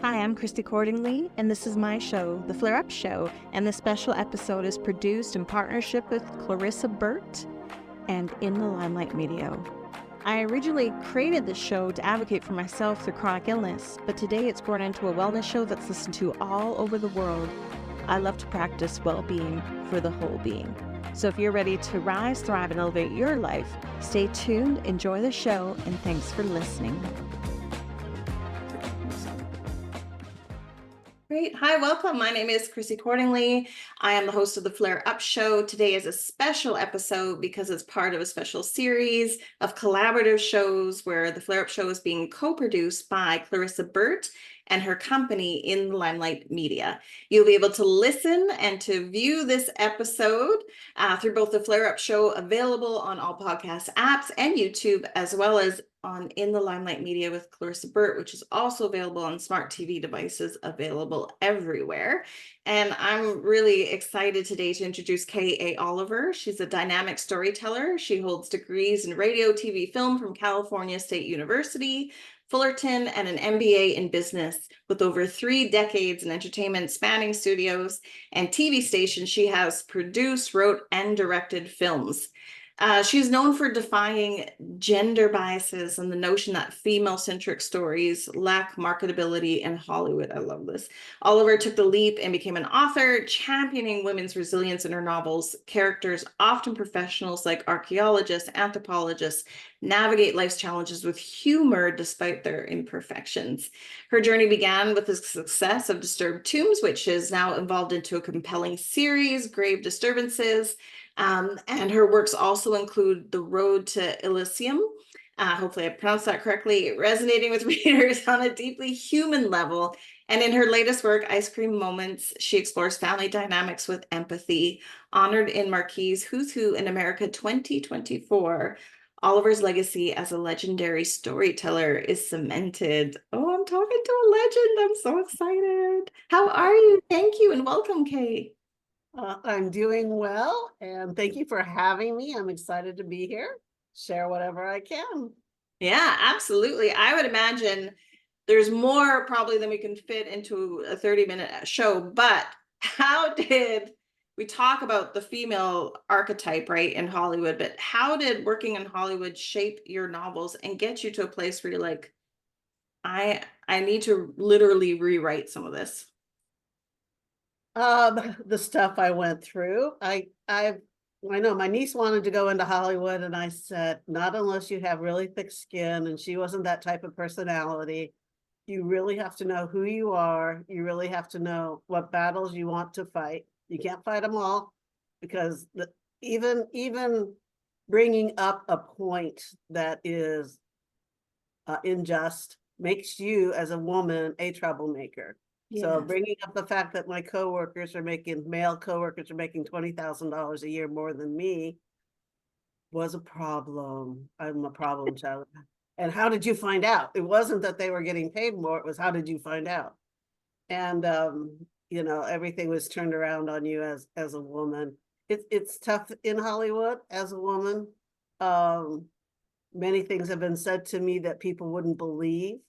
Hi, I'm Christy Cordingley, and this is my show, The Flare Up Show, and this special episode is produced in partnership with Clarissa, Burt, and in the Limelight Media. I originally created this show to advocate for myself through chronic illness, but today it's grown into a wellness show that's listened to all over the world. I love to practice well-being for the whole being. So if you're ready to rise, thrive, and elevate your life, stay tuned, enjoy the show, and thanks for listening. Great. Hi, welcome. My name is Chrissy Cordingley. I am the host of the Flare Up Show. Today is a special episode because it's part of a special series of collaborative shows where the Flare Up Show is being co-produced by Clarissa Burt and her company in Limelight Media. You'll be able to listen and to view this episode through both the Flare Up Show, available on all podcast apps and YouTube, as well as on In the Limelight Media with Clarissa Burt, which is also available on smart TV devices, available everywhere. And I'm really excited today to introduce K.A. Oliver. She's a dynamic storyteller. She holds degrees in radio, TV, film from California State University, Fullerton, and an MBA in business. With over 3 decades in entertainment, spanning studios and TV stations, she has produced, wrote, and directed films. She's known for defying gender biases and the notion that female-centric stories lack marketability in Hollywood. I love this. Oliver took the leap and became an author, championing women's resilience in her novels. Characters, often professionals like archeologists, anthropologists, navigate life's challenges with humor despite their imperfections. Her journey began with the success of Disturbed Tombs, which is now evolved into a compelling series, Grave Disturbances. And her works also include The Road to Elysium. Hopefully I pronounced that correctly, resonating with readers on a deeply human level. And in her latest work, Ice Cream Moments, she explores family dynamics with empathy. Honored in Marquis' Who's Who in America 2024, Oliver's legacy as a legendary storyteller is cemented. Oh, I'm talking to a legend. I'm so excited. How are you? Thank you and welcome, Kay. I'm doing well, and thank you for having me. I'm excited to be here, share whatever I can. Yeah, absolutely. I would imagine there's more probably than we can fit into a 30-minute show, but how did we talk about the female archetype, right, in Hollywood, but how did working in Hollywood shape your novels and get you to a place where you're like, I need to literally rewrite some of this? The stuff I went through. I know my niece wanted to go into Hollywood, and I said, not unless you have really thick skin, and she wasn't that type of personality. You really have to know who you are. You really have to know what battles you want to fight. You can't fight them all, because even bringing up a point that is unjust makes you as a woman a troublemaker. Yes. So bringing up the fact that my male coworkers are making $20,000 a year more than me was a problem. I'm a problem child. And how did you find out? It wasn't that they were getting paid more. It was, how did you find out? And, everything was turned around on you as a woman. It's tough in Hollywood as a woman. Many things have been said to me that people wouldn't believe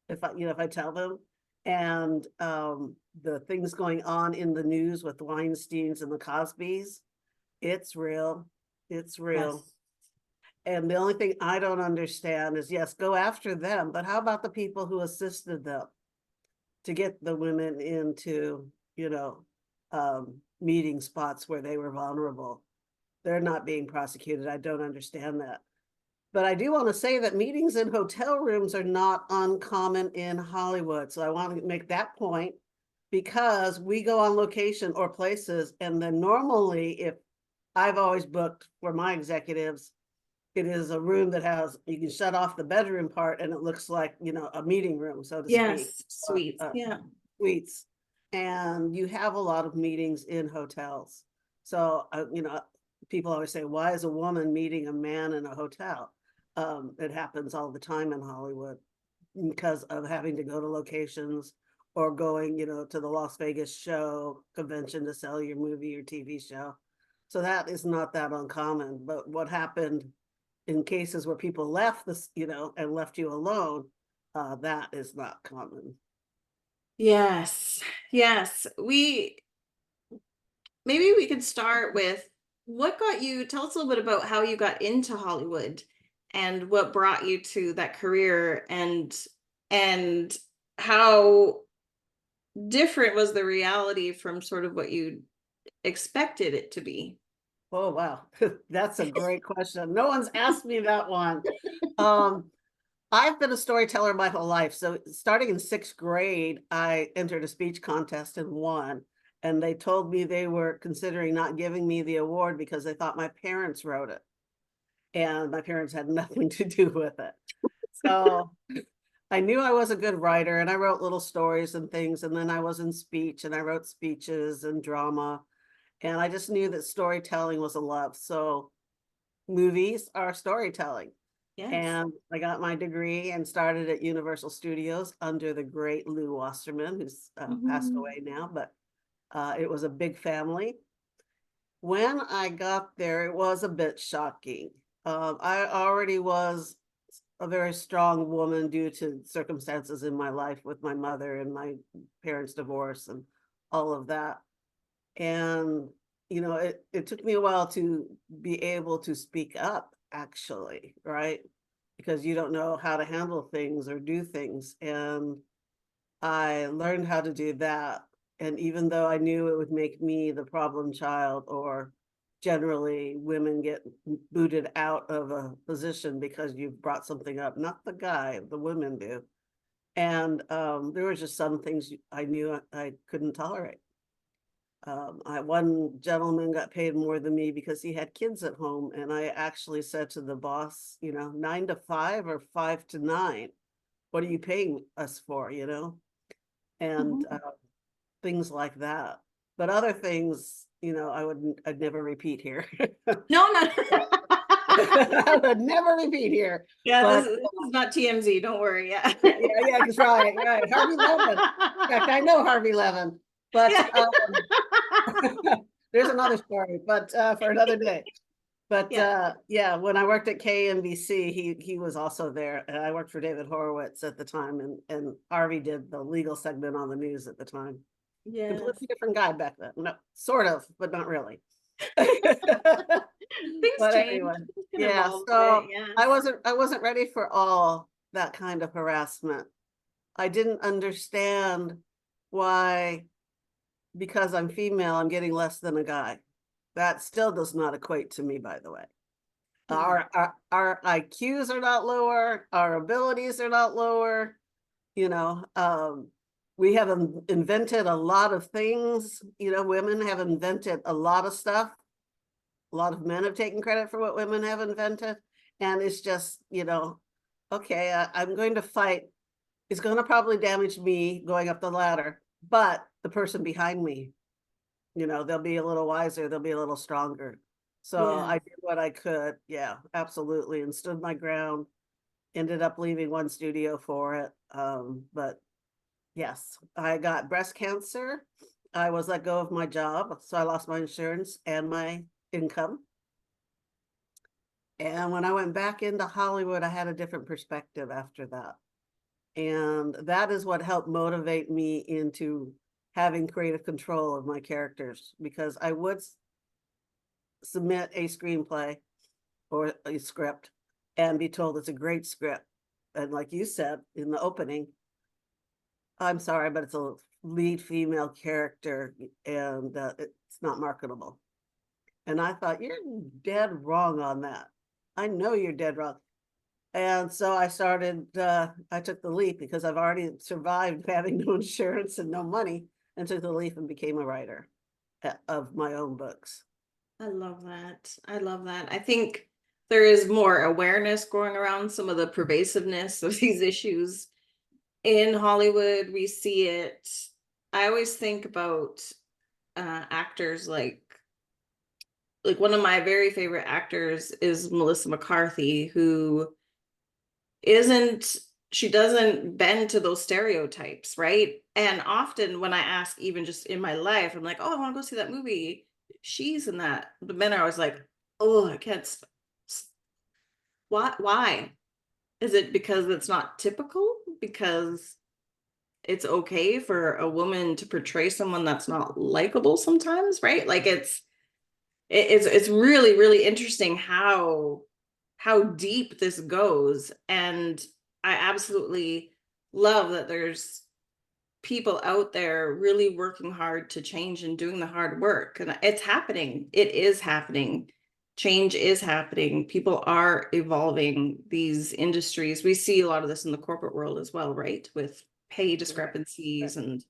if I tell them. And the things going on in the news with Weinsteins and the Cosbys, it's real. It's real. Yes. And the only thing I don't understand is, yes, go after them, but how about the people who assisted them to get the women into, meeting spots where they were vulnerable? They're not being prosecuted. I don't understand that. But I do want to say that meetings in hotel rooms are not uncommon in Hollywood. So I want to make that point, because we go on location or places, and then normally, if I've always booked for my executives, it is a room that you can shut off the bedroom part and it looks like, a meeting room, so to speak. Yes, suites. Yeah. Suites. And you have a lot of meetings in hotels. So, people always say, why is a woman meeting a man in a hotel? It happens all the time in Hollywood because of having to go to locations or going, to the Las Vegas convention to sell your movie or TV show. So that is not that uncommon. But what happened in cases where people left this, and left you alone, that is not common. Yes. Yes. Maybe we could start with what got you, tell us a little bit about how you got into Hollywood and what brought you to that career, and how different was the reality from sort of what you expected it to be. Oh, wow. That's a great question. No one's asked me that one. Um, I've been a storyteller my whole life. So starting in sixth grade, I entered a speech contest and won. And they told me they were considering not giving me the award because they thought my parents wrote it. And my parents had nothing to do with it. So I knew I was a good writer and I wrote little stories and things. And then I was in speech and I wrote speeches and drama. And I just knew that storytelling was a love. So movies are storytelling. Yes. And I got my degree and started at Universal Studios under the great Lou Wasserman, who's passed Mhm. away now, but it was a big family. When I got there, it was a bit shocking. I already was a very strong woman due to circumstances in my life with my mother and my parents' divorce and all of that. And, it took me a while to be able to speak up, actually, right? Because you don't know how to handle things or do things. And I learned how to do that. And even though I knew it would make me the problem child, or generally women get booted out of a position because you've brought something up, not the guy, the women do. And there were just some things I knew I couldn't tolerate. One gentleman got paid more than me because he had kids at home, and I actually said to the boss, 9 to 5 or 5 to 9. What are you paying us for? And Mhm. things like that. But other things, I'd never repeat here. No, no. I would never repeat here. Yeah, But this is not TMZ. Don't worry. Yeah. yeah, yeah, that's right, right. Harvey Levin. In fact, I know Harvey Levin, but Yeah. there's another story, but for another day. But Yeah. yeah, when I worked at KNBC, he was also there. And I worked for David Horowitz at the time, and Harvey did the legal segment on the news at the time. Yes. Completely different guy back then. No, sort of, but not really. Things But change. anyway, Things can yeah. evolve a bit. So I Yes. wasn't I wasn't ready for all that kind of harassment. I didn't understand why, because I'm female, I'm getting less than a guy. That still does not equate to me, by the way. Mhm. Our IQs are not lower, our abilities are not lower, you know. We have invented a lot of things, women have invented a lot of stuff. A lot of men have taken credit for what women have invented. And it's just, okay, I'm going to fight. It's going to probably damage me going up the ladder, but the person behind me, they'll be a little wiser, they'll be a little stronger. So Yeah. I did what I could. Yeah, absolutely. And stood my ground, ended up leaving one studio for it. But yes, I got breast cancer. I was let go of my job. So I lost my insurance and my income. And when I went back into Hollywood, I had a different perspective after that. And that is what helped motivate me into having creative control of my characters, because I would submit a screenplay or a script and be told it's a great script. And like you said in the opening, I'm sorry, but it's a lead female character and it's not marketable. And I thought, you're dead wrong on that. I know you're dead wrong. And so I took the leap because I've already survived having no insurance and no money, and took the leap and became a writer of my own books. I love that. I love that. I think there is more awareness going around some of the pervasiveness of these issues in Hollywood. We see it. I always think about actors like one of my very favorite actors is Melissa McCarthy, who isn't she doesn't bend to those stereotypes, right? And often when I ask, even just in my life, I'm like, oh, I want to go see that movie. She's in that. The men are always like, oh, I can't. Why? Why? Is it because it's not typical? Because it's okay for a woman to portray someone that's not likable sometimes, right? Like it's really, really interesting how deep this goes. And I absolutely love that there's people out there really working hard to change and doing the hard work. And it's happening. It is happening. Change is happening. People are evolving these industries. We see a lot of this in the corporate world as well, right? With pay discrepancies and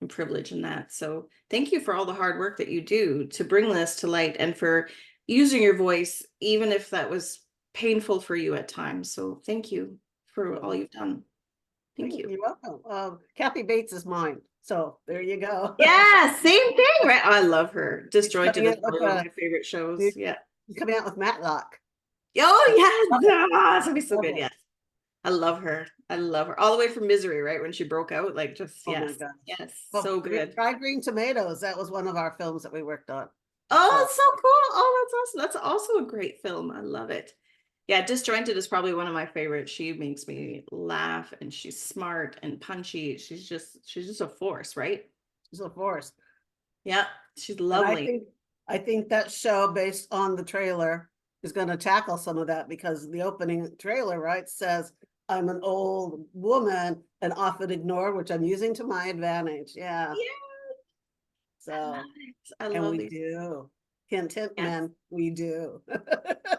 privilege in that. So thank you for all the hard work that you do to bring this to light and for using your voice, even if that was painful for you at times. So thank you for all you've done. Thank you. You're welcome. Kathy Bates is mine. So there you go. Yeah, same thing, right? I love her. Disjointed coming is out with probably one of a- my favorite shows. Yeah. Coming out with Matlock. Oh, Love yes. it. Ah, it's gonna be so Love good. it. Yes. I love her. I love her. All the way from Misery, right? When she broke out, like just Oh my yes. God. Yes. Oh, So good. Fried Green Tomatoes. That was one of our films that we worked on. Oh, So it's so cool. Oh, that's awesome. That's also a great film. I love it. Yeah, Disjointed is probably one of my favorites. She makes me laugh and she's smart and punchy. She's just a force, right? she's a force. Yeah, she's And lovely. I think that show, based on the trailer, is going to tackle some of that, because the opening trailer, right, says I'm an old woman and often ignored, which I'm using to my advantage. Yeah. Yeah, I love So, it. I and love we these. do. Hint, hint, Yes. men, we do.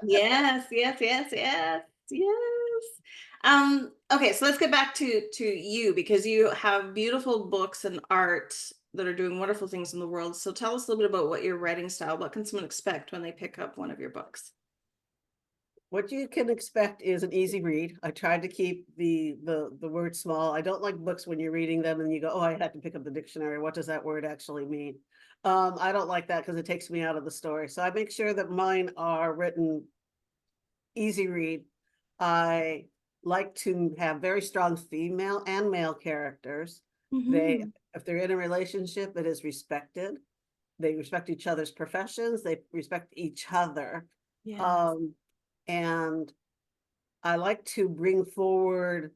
Yes, yes, yes, yes, yes. Okay, so let's get back to you because you have beautiful books and art that are doing wonderful things in the world. So tell us a little bit about what your writing style, what can someone expect when they pick up one of your books? What you can expect is an easy read. I tried to keep the word small. I don't like books when you're reading them and you go, oh, I had to pick up the dictionary. What does that word actually mean? I don't like that because it takes me out of the story. So I make sure that mine are written easy read. I like to have very strong female and male characters. They, Mhm. if they're in a relationship, it is respected. They respect each other's professions. They respect each other. Yes. Um, and I like to bring forward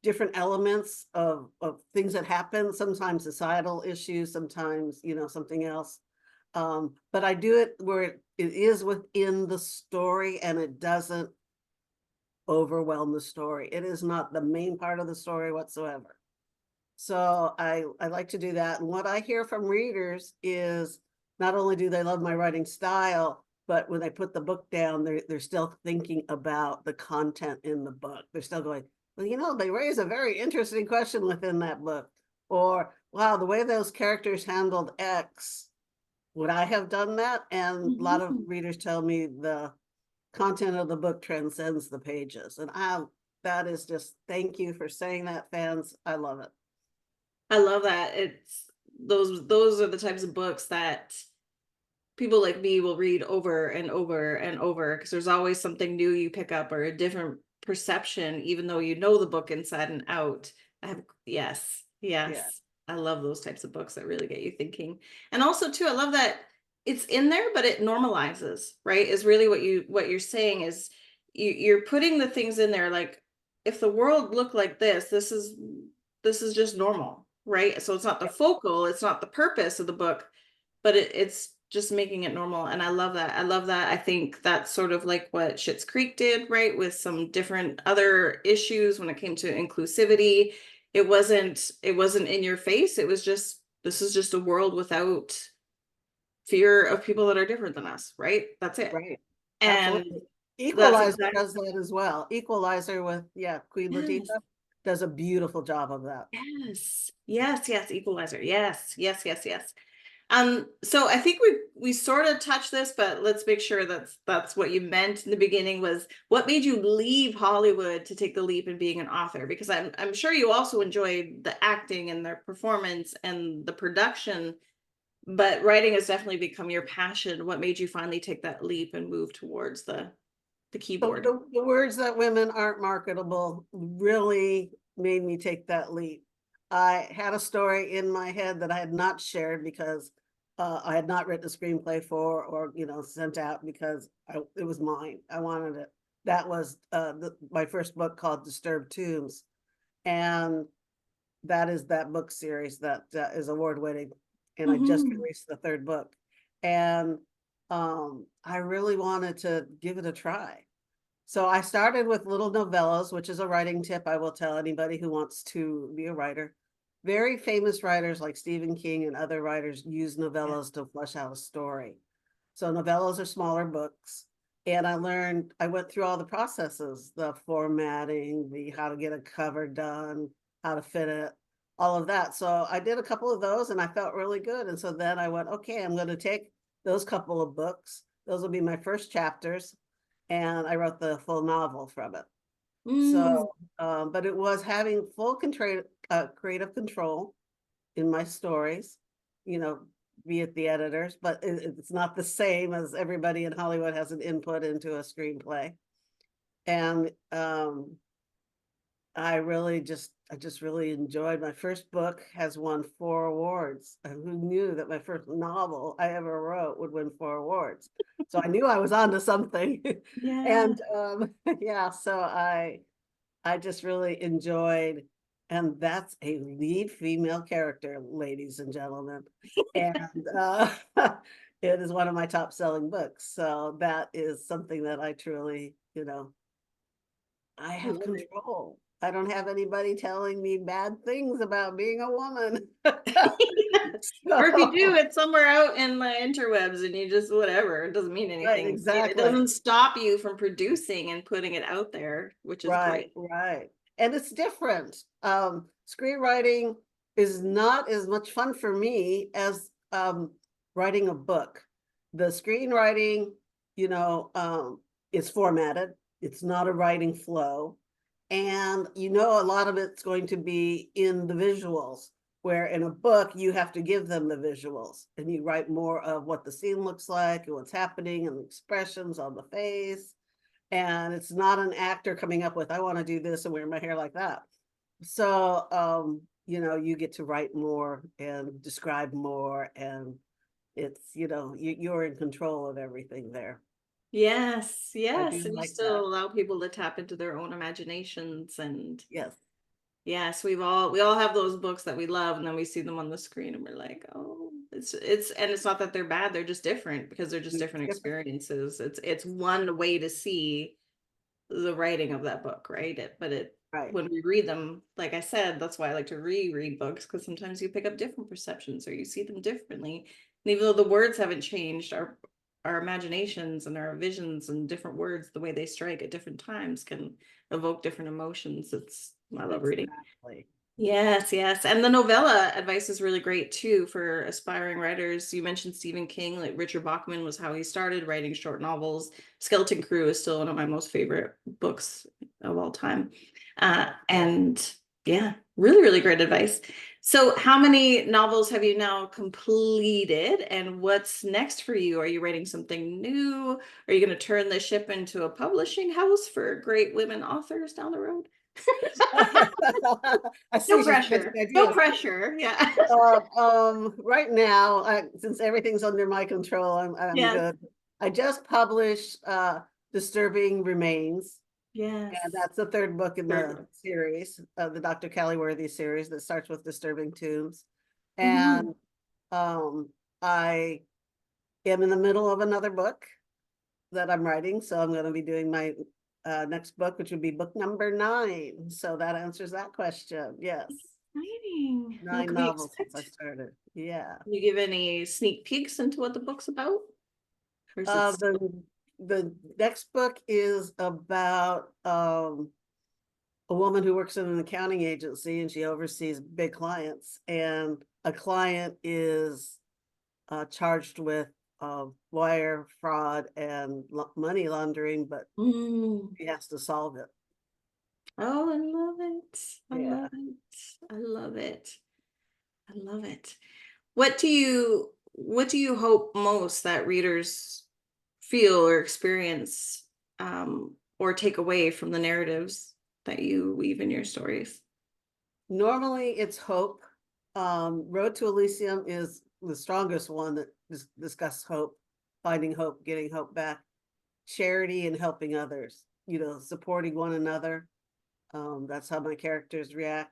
different elements of things that happen, sometimes societal issues, sometimes, something else. But I do it where it is within the story and it doesn't overwhelm the story. It is not the main part of the story whatsoever. So I like to do that. And what I hear from readers is not only do they love my writing style, but when they put the book down, they're still thinking about the content in the book. They're still going, well, they raise a very interesting question within that book. Or, wow, the way those characters handled X, would I have done that? And a lot of Mhm. readers tell me the content of the book transcends the pages. And that is just, thank you for saying that, fans. I love it. I love that. It's those are the types of books that people like me will read over and over and over because there's always something new you pick up or a different perception, even though you know the book inside and out. Yes, Yeah. yes. I love those types of books that really get you thinking. And also too, I love that it's in there, but it normalizes, right? Is really what you're saying is you're putting the things in there like if the world looked like this is just normal, right? So it's not the focal, it's not the purpose of the book, but it's just making it normal. And I love that. I love that. I think that's sort of like what Schitt's Creek did, right? With some different other issues when it came to inclusivity. It wasn't in your face. It was just, this is just a world without fear of people that are different than us, right? That's it. Right. And Absolutely. that's Equalizer exactly, does that as well. Equalizer with, Queen yes. Latifah does a beautiful job of that. Yes. Yes, yes, Equalizer. Yes, yes, yes, yes. So I think we sort of touched this, but let's make sure that's what you meant in the beginning was what made you leave Hollywood to take the leap in being an author? Because I'm sure you also enjoyed the acting and the performance and the production, but writing has definitely become your passion. What made you finally take that leap and move towards the So keyboard? the words that women aren't marketable really made me take that leap. I had a story in my head that I had not shared because I had not written a screenplay for, or sent out, because it was mine. I wanted it. That was my first book, called Disturbed Tombs. And that is that book series that is award winning, and I just Mhm. released the third book, and I really wanted to give it a try. So I started with little novellas, which is a writing tip I will tell anybody who wants to be a writer. Very famous writers like Stephen King and other writers use Yeah. novellas to flesh out a story. So novellas are smaller books. And I went through all the processes, the formatting, the how to get a cover done, how to fit it, all of that. So I did a couple of those and I felt really good. And so then I went, okay, I'm going to take those couple of books. Those will be my first chapters. And I wrote the full novel from it. Mm. So, but it was having full creative control in my stories, you know, be it the editors, but it's not the same as everybody in Hollywood has an input into a screenplay. And I just really enjoyed my first book has won 4 awards. And who knew that my first novel I ever wrote would win 4 awards? So I knew I was onto something. Yeah. And yeah, so I just really enjoyed, and that's a lead female character, ladies and gentlemen. And it is one of my top selling books. So that is something that I truly, I I have love it. control. I don't have anybody telling me bad things about being a woman. Or if you do, So, it's somewhere out in the interwebs and you just whatever. It doesn't mean right, anything. It exactly. doesn't stop you from producing and putting it out there, which is Right, great. right. And it's different. Screenwriting is not as much fun for me as writing a book. The screenwriting, is formatted. It's not a writing flow. And a lot of it's going to be in the visuals, where in a book you have to give them the visuals and you write more of what the scene looks like and what's happening and the expressions on the face, and it's not an actor coming up with, I want to do this and wear my hair like that. So you get to write more and describe more, and it's you're in control of everything there. Yes, I yes. do And you like that. still allow people to tap into their own imaginations. And Yes. yes, we all have those books that we love, and then we see them on the screen and we're like, oh, it's not that they're bad, they're just different because they're just It's different different. experiences. It's one way to see the writing of that book, right? But Right. when we read them, like I said, that's why I like to reread books, because sometimes you pick up different perceptions or you see them differently. And even though the words haven't changed, our imaginations and our visions and different words, the way they strike at different times can evoke different emotions. I love reading. Exactly. Yes, yes. And the novella advice is really great too for aspiring writers. You mentioned Stephen King, like Richard Bachman was how he started writing short novels. Skeleton Crew is still one of my most favorite books of all time. And yeah, really, really great advice. So, how many novels have you now completed, and what's next for you? Are you writing something new? Are you going to turn the ship into a publishing house for great women authors down the road? I No see she's pitching pressure. No ideas. pressure. Yeah. Right now, since everything's under my control, I'm Yes. good. I just published Disturbing Remains, and Yes. that's the third book in Third the book. series, the Dr. Kaili Worthy series that starts with Disturbing Tombs. Mhm. And I am in the middle of another book that I'm writing, so I'm going to be doing my next book, which would be book number 9. So that answers that question. Yes, Exciting. What 9 can we novels since I expect? started. Yeah. Can you give any sneak peeks into what the book's about? Or is it The still? the next book is about a woman who works in an accounting agency, and she oversees big clients. And a client is charged with wire fraud and money laundering, but Mm. she has to solve it. Oh, I love it. I Yeah. love it. I love it. I love it. What do you hope most that readers feel or experience, or take away from the narratives that you weave in your stories? Normally it's hope. Road to Elysium is the strongest one that discusses hope, finding hope, getting hope back, charity and helping others, supporting one another. That's how my characters react,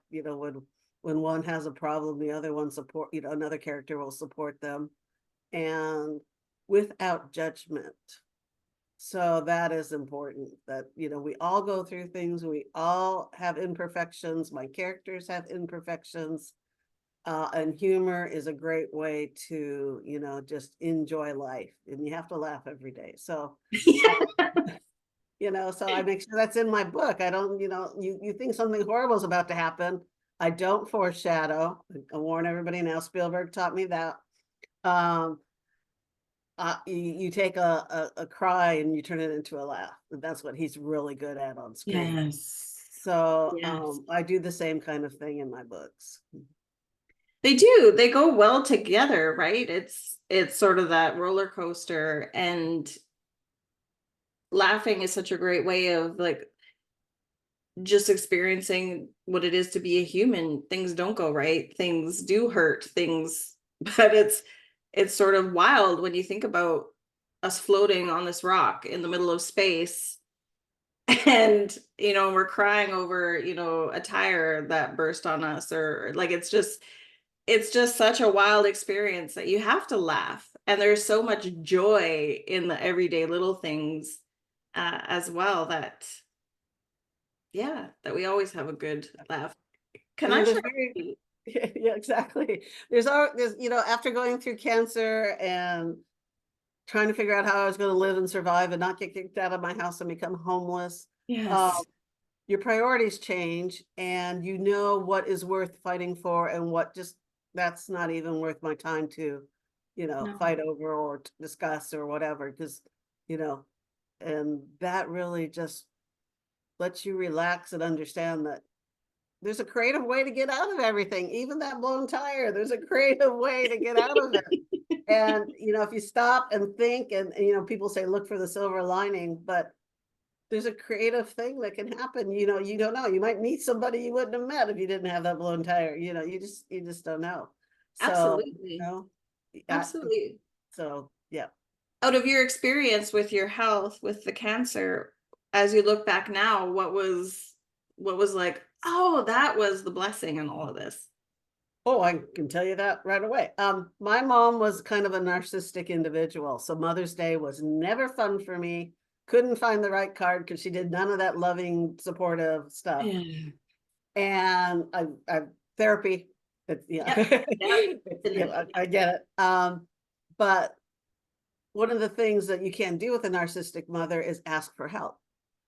when one has a problem, the other one support, another character will support them, and without judgment. So that is important, that, we all go through things, we all have imperfections, my characters have imperfections, and humor is a great way to, just enjoy life, and you have to laugh every day. So, so I make sure that's in my book. I don't, you think something horrible is about to happen. I don't foreshadow. I warn everybody now, Spielberg taught me that. You take a cry and you turn it into a laugh. And that's what he's really good at on screen. Yes. So Yes. I do the same kind of thing in my books. They do. They go well together, right? It's sort of that roller coaster, and laughing is such a great way of like just experiencing what it is to be a human. Things don't go right. Things do hurt things, but it's sort of wild when you think about us floating on this rock in the middle of space, and we're crying over a tire that burst on us, or like it's just such a wild experience that you have to laugh. And there's so much joy in the everyday little things as well, that yeah, that we always have a good laugh. Can I There's share? very, yeah, exactly. There's, after going through cancer and trying to figure out how I was going to live and survive and not get kicked out of my house and become homeless, Yes. your priorities change, and you know what is worth fighting for and what just, that's not even worth my time to, No. fight over or discuss or whatever, because, and that really just lets you relax and understand that there's a creative way to get out of everything, even that blown tire. There's a creative way to get out of it. And, if you stop and think, and, people say, look for the silver lining, but there's a creative thing that can happen. You don't know. You might meet somebody you wouldn't have met if you didn't have that blown tire. You just don't know. So, Absolutely. I, Absolutely. so yeah. Out of your experience with your health, with the cancer, as you look back now, what was like, oh, that was the blessing in all of this? Oh, I can tell you that right away. My mom was kind of a narcissistic individual, so Mother's Day was never fun for me. Couldn't find the right card because she did none of that loving, supportive stuff. Yeah. And I therapy. Yep. Yep. I get it. But one of the things that you can't do with a narcissistic mother is ask for help,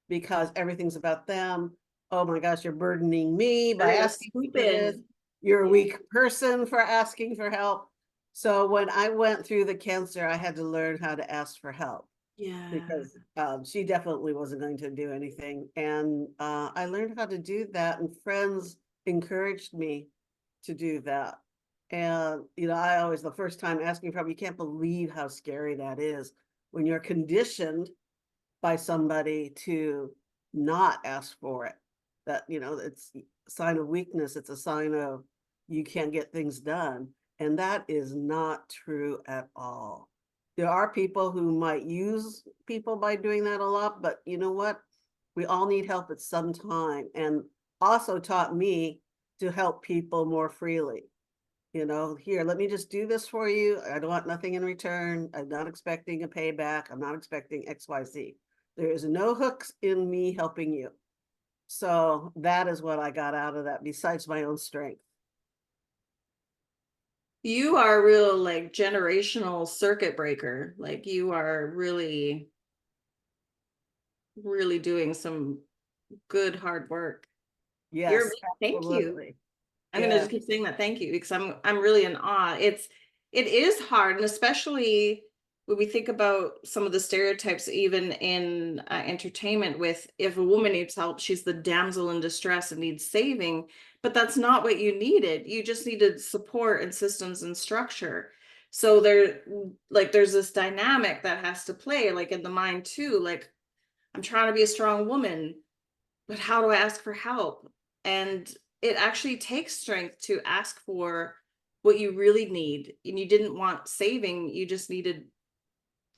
because everything's about them. Oh my gosh, you're burdening me by You're gonna asking swoop for this. in. You're a Yeah. weak person for asking for help. So when I went through the cancer, I had to learn how to ask for help, Yeah. because she definitely wasn't going to do anything. And I learned how to do that, and friends encouraged me to do that. And, I always, the first time asking for help, you can't believe how scary that is when you're conditioned by somebody to not ask for it. That, it's a sign of weakness. It's a sign of you can't get things done. And that is not true at all. There are people who might use people by doing that a lot, but you know what? We all need help at some time, and also taught me to help people more freely. Here, let me just do this for you. I don't want nothing in return. I'm not expecting a payback. I'm not expecting XYZ. There is no hooks in me helping you. So that is what I got out of that, besides my own strength. You are a real like generational circuit breaker. Like you are really, really doing some good hard work. You're Yes, Thank you. absolutely. I'm gonna Yeah. just keep saying that thank you, because I'm really in awe. It is hard, and especially when we think about some of the stereotypes, even in entertainment, with if a woman needs help, she's the damsel in distress and needs saving. But that's not what you needed. You just needed support and systems and structure. So there's this dynamic that has to play, like in the mind too. Like, I'm trying to be a strong woman, but how do I ask for help? And it actually takes strength to ask for what you really need. And you didn't want saving, you just needed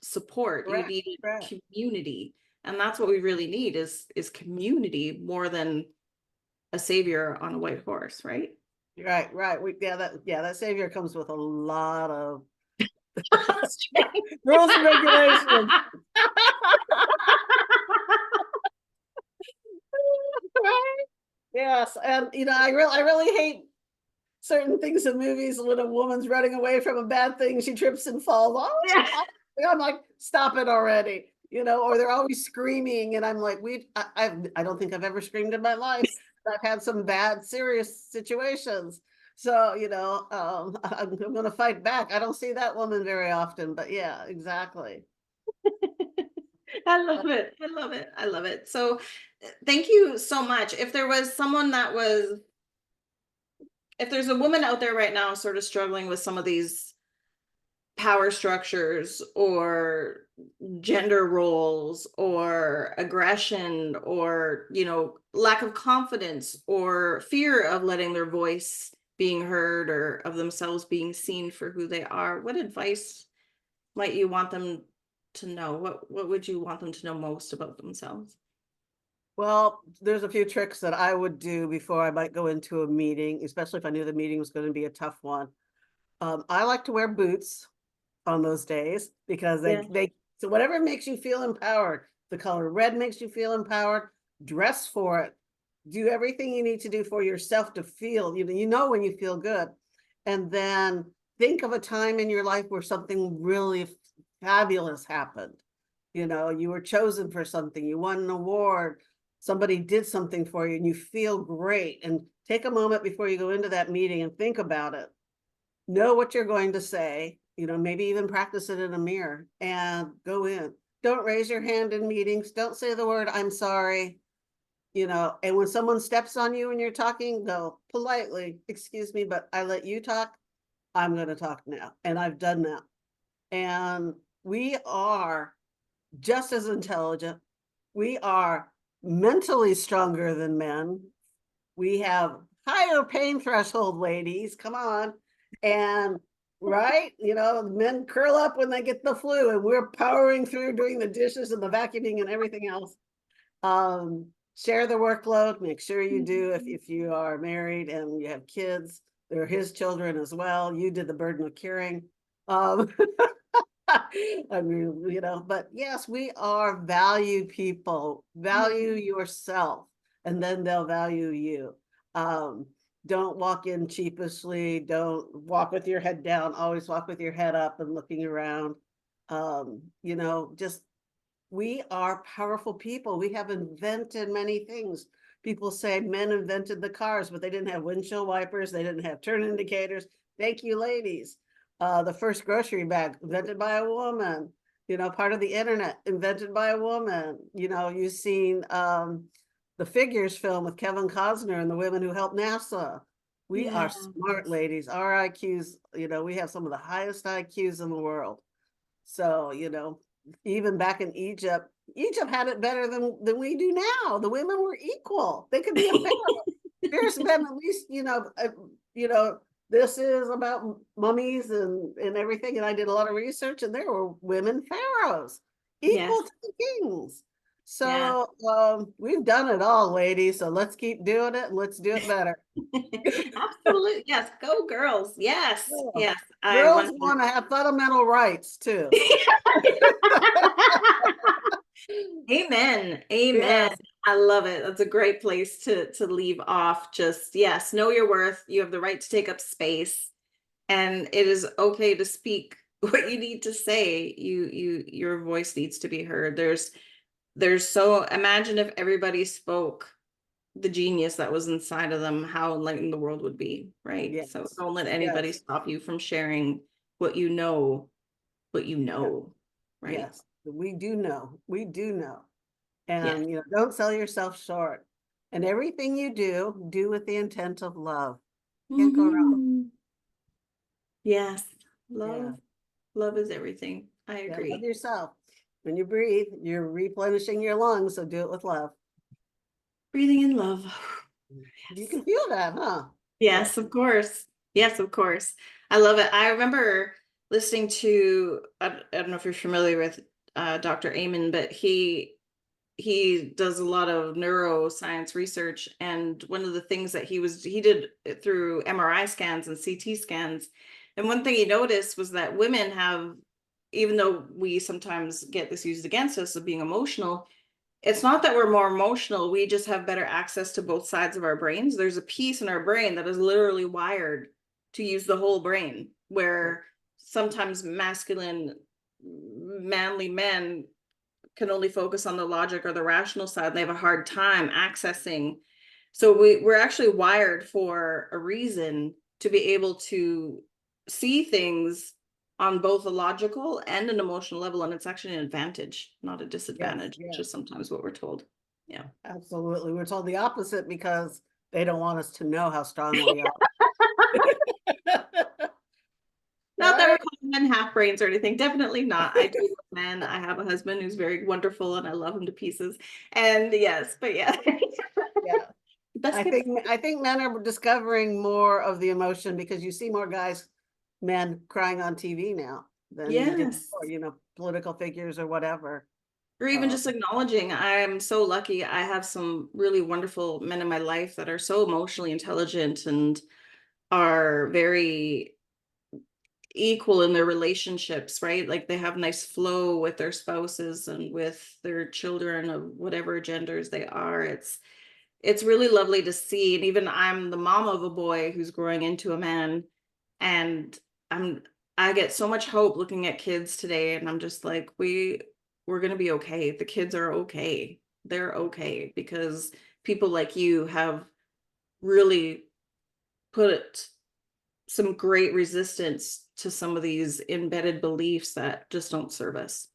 support. You Correct. needed Correct. community. And that's what we really need is community more than a savior on a white horse, right? Right. That savior comes with a lot of rules and regulations. Yes, and I really hate certain things in movies when a woman's running away from a bad thing, she trips and falls. Yeah. I'm like, stop it already, or they're always screaming, and I'm like, I don't think I've ever screamed in my life. I've had some bad, serious situations. So, I'm going to fight back. I don't see that woman very often, but yeah, exactly. I love it. I love it. I love it. So thank you so much. If there was someone that was, if there's a woman out there right now sort of struggling with some of these power structures or gender roles or aggression or lack of confidence or fear of letting their voice being heard or of themselves being seen for who they are, what advice might you want them to know? What would you want them to know most about themselves? Well, there's a few tricks that I would do before I might go into a meeting, especially if I knew the meeting was going to be a tough one. I like to wear boots on those days because Yeah. so whatever makes you feel empowered, the color red makes you feel empowered, dress for it, do everything you need to do for yourself to feel, when you feel good. And then think of a time in your life where something really fabulous happened. You were chosen for something, you won an award, somebody did something for you, and you feel great. And take a moment before you go into that meeting and think about it. Know what you're going to say, maybe even practice it in a mirror and go in. Don't raise your hand in meetings. Don't say the word, I'm sorry. And when someone steps on you and you're talking, go politely, excuse me, but I let you talk. I'm going to talk now. And I've done that. And we are just as intelligent. We are mentally stronger than men. We have higher pain threshold, ladies. Come on. And right, men curl up when they get the flu, and we're powering through doing the dishes and the vacuuming and everything else. Share the workload. Make sure you do if you are married and you have kids. They're his children as well. You did the burden of caring. I mean, but yes, we are valued people. Value yourself, and then they'll value you. Don't walk in cheapishly. Don't walk with your head down. Always walk with your head up and looking around. Just we are powerful people. We have invented many things. People say men invented the cars, but they didn't have windshield wipers. They didn't have turn indicators. Thank you, ladies. The first grocery bag invented by a woman. Part of the internet invented by a woman. You've seen the Figures film with Kevin Costner and the women who helped NASA. We are smart, ladies. Our IQs, we have some of the highest IQs in the world. So, even back in Egypt had it better than we do now. The women were equal. They could be a pharaoh. There's been at least, this is about mummies and everything. And I did a lot of research, and there were women pharaohs Yes. equal to the kings. Yeah. So we've done it all, ladies. So let's keep doing it, and let's do it better. Absolutely. Yes. Go girls. Yes. Yeah. Yes. I Girls want want to have fundamental rights too. Amen. Amen. Yes. I love it. That's a great place to leave off. Just yes, know your worth. You have the right to take up space, and it is okay to speak what you need to say. Your voice needs to be heard. So imagine if everybody spoke the genius that was inside of them, how enlightened the world would be, right? Yes. So don't let anybody stop you from sharing what you know, right? Yes. We do know. We do know. Yes. And don't sell yourself short. And everything you do with the intent of love. Can't go wrong. Mhm. Yes. Yeah. Love is everything. I Yeah. Love agree. yourself. When you breathe, you're replenishing your lungs. So do it with love. Breathing in love. You Yes. can feel that, huh? Yes, of course. Yes, of course. I love it. I remember listening to, I don't know if you're familiar with Dr. Amen, but he does a lot of neuroscience research, and one of the things that he did it through MRI scans and CT scans, and one thing he noticed was that women have, even though we sometimes get this used against us of being emotional, it's not that we're more emotional, we just have better access to both sides of our brains. There's a piece in our brain that is literally wired to use the whole brain, where sometimes masculine, manly men can only focus on the logic or the rational side, and they have a hard time accessing. So we're actually wired for a reason to be able to see things on both a logical and an emotional level, and it's actually an advantage, not a disadvantage, Yes, which is sometimes what we're told. Yeah. absolutely. We're told the opposite because they don't want us to know how strong we are. Not All that we're right. calling men half brains or anything. Definitely not. I do love men. I have a husband who's very wonderful and I love him to pieces. And yes, but yeah. Yeah. Best I case. think men are discovering more of the emotion because you see more men crying on TV now than you did Yes. before, political figures or whatever. Or even just acknowledging, I'm so lucky. I have some really wonderful men in my life that are so emotionally intelligent and are very equal in their relationships, right? Like they have nice flow with their spouses and with their children of whatever genders they are. It's really lovely to see. And even I'm the mom of a boy who's growing into a man, and I'm I get so much hope looking at kids today, and I'm just like, we're gonna be okay. The kids are okay. They're okay because people like you have really put some great resistance to some of these embedded beliefs that just don't serve us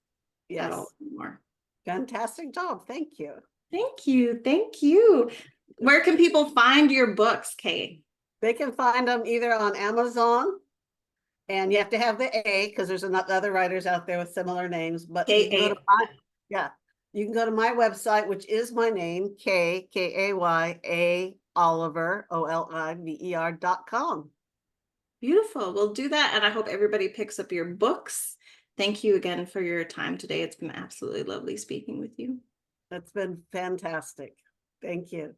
at all Yes. anymore. Fantastic job. Thank you. Thank you. Thank you. Where can people find your books, Kay? They can find them either on Amazon, and you have to have the A because there's other writers out there with similar names, but you can go to you can go to my website, which is my name, Kay Oliver, OLIVER.com. Beautiful. We'll do that. And I hope everybody picks up your books. Thank you again for your time today. It's been absolutely lovely speaking with you. That's been fantastic. Thank you.